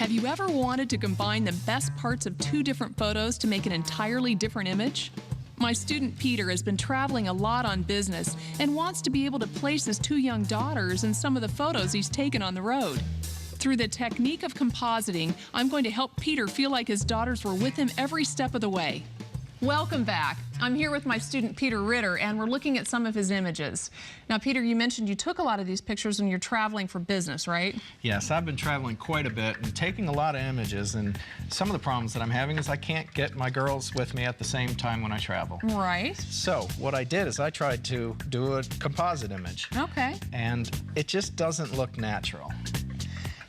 Have you ever wanted to combine the best parts of two different photos to make an entirely different image? My student Peter has been traveling a lot on business and wants to be able to place his two young daughters in some of the photos he's taken on the road. Through the technique of compositing, I'm going to help Peter feel like his daughters were with him every step of the way. Welcome back. I'm here with my student Peter Ritter, and we're looking at some of his images. Now, Peter, you mentioned you took a lot of these pictures when you're traveling for business, right? Yes, I've been traveling quite a bit and taking a lot of images, and some of the problems that I'm having is I can't get my girls with me at the same time when I travel. Right. So what I did is I tried to do a composite image. Okay. And it just doesn't look natural.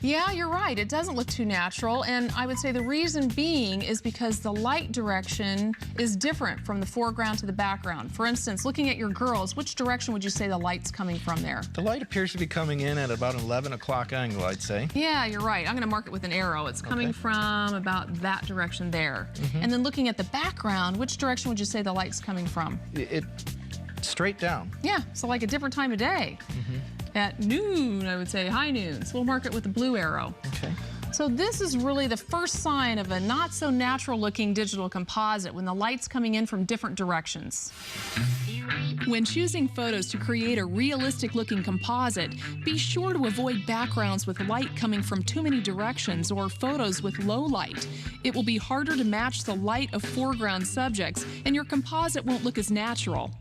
Yeah, you're right. It doesn't look too natural, and I would say the reason being is because the light direction is different from the foreground to the background. For instance, looking at your girls, which direction would you say the light's coming from there? The light appears to be coming in at about an 11 o'clock angle, I'd say. Yeah, you're right. I'm going to mark it with an arrow. It's coming from about that direction there. And then looking at the background, which direction would you say the light's coming from? Straight down. Yeah, so like a different time of day. At noon, I would say, high noon. So we'll mark it with the blue arrow. Okay. So this is really the first sign of a not so natural looking digital composite, when the light's coming in from different directions. When choosing photos to create a realistic looking composite, be sure to avoid backgrounds with light coming from too many directions or photos with low light. It will be harder to match the light of foreground subjects, and your composite won't look as natural.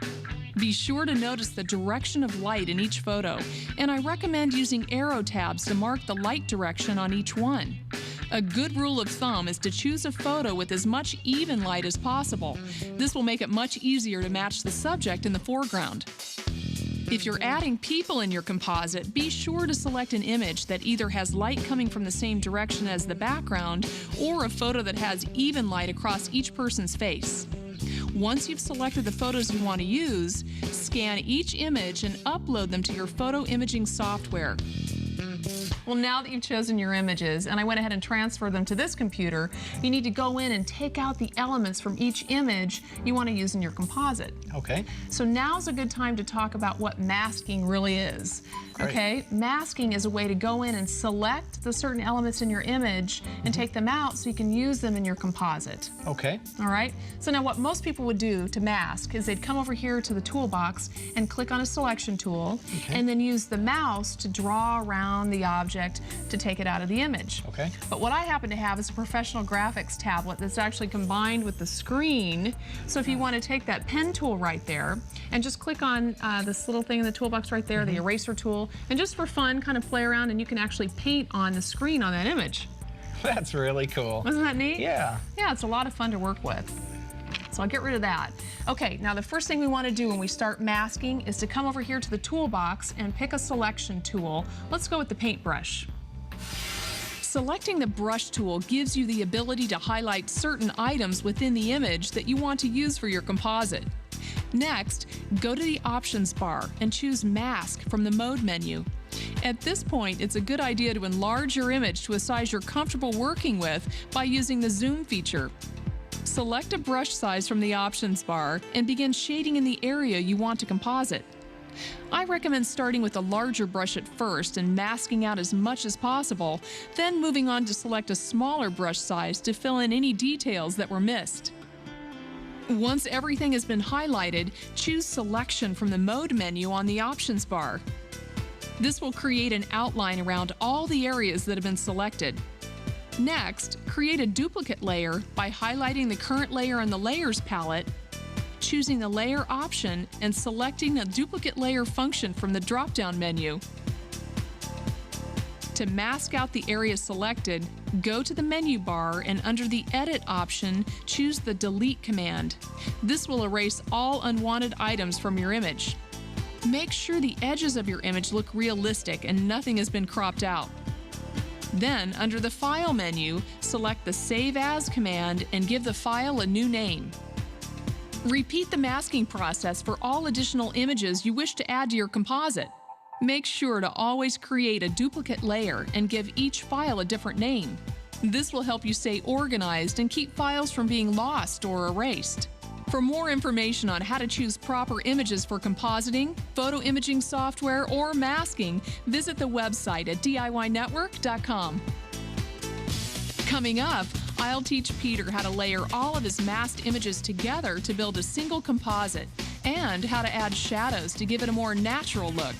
Be sure to notice the direction of light in each photo, and I recommend using arrow tabs to mark the light direction on each one. A good rule of thumb is to choose a photo with as much even light as possible. This will make it much easier to match the subject in the foreground. If you're adding people in your composite, be sure to select an image that either has light coming from the same direction as the background, or a photo that has even light across each person's face. Once you've selected the photos you want to use, scan each image and upload them to your photo imaging software. Well, now that you've chosen your images, and I went ahead and transferred them to this computer, you need to go in and take out the elements from each image you want to use in your composite. Okay. So now's a good time to talk about what masking really is. Great. Okay, masking is a way to go in and select the certain elements in your image and take them out so you can use them in your composite. Okay. All right, so now what most people would do to mask is they'd come over here to the toolbox and click on a selection tool, and then use the mouse to draw around the object to take it out of the image. Okay. But what I happen to have is a professional graphics tablet that's actually combined with the screen. So if you want to take that pen tool right there and just click on this little thing in the toolbox right there, the eraser tool, and just for fun, kind of play around, and you can actually paint on the screen on that image. That's really cool. Wasn't that neat? Yeah. Yeah, it's a lot of fun to work with. So I'll get rid of that. Okay, now the first thing we want to do when we start masking is to come over here to the toolbox and pick a selection tool. Let's go with the paintbrush. Selecting the brush tool gives you the ability to highlight certain items within the image that you want to use for your composite. Next, go to the options bar and choose Mask from the Mode menu. At this point, it's a good idea to enlarge your image to a size you're comfortable working with by using the zoom feature. Select a brush size from the options bar and begin shading in the area you want to composite. I recommend starting with a larger brush at first and masking out as much as possible, then moving on to select a smaller brush size to fill in any details that were missed. Once everything has been highlighted, choose Selection from the Mode menu on the options bar. This will create an outline around all the areas that have been selected. Next, create a duplicate layer by highlighting the current layer in the Layers palette, choosing the Layer option, and selecting the Duplicate Layer function from the drop-down menu. To mask out the area selected, go to the menu bar and under the Edit option, choose the Delete command. This will erase all unwanted items from your image. Make sure the edges of your image look realistic and nothing has been cropped out. Then, under the File menu, select the Save As command and give the file a new name. Repeat the masking process for all additional images you wish to add to your composite. Make sure to always create a duplicate layer and give each file a different name. This will help you stay organized and keep files from being lost or erased. For more information on how to choose proper images for compositing, photo imaging software, or masking, visit the website at DIYnetwork.com. Coming up, I'll teach Peter how to layer all of his masked images together to build a single composite, and how to add shadows to give it a more natural look.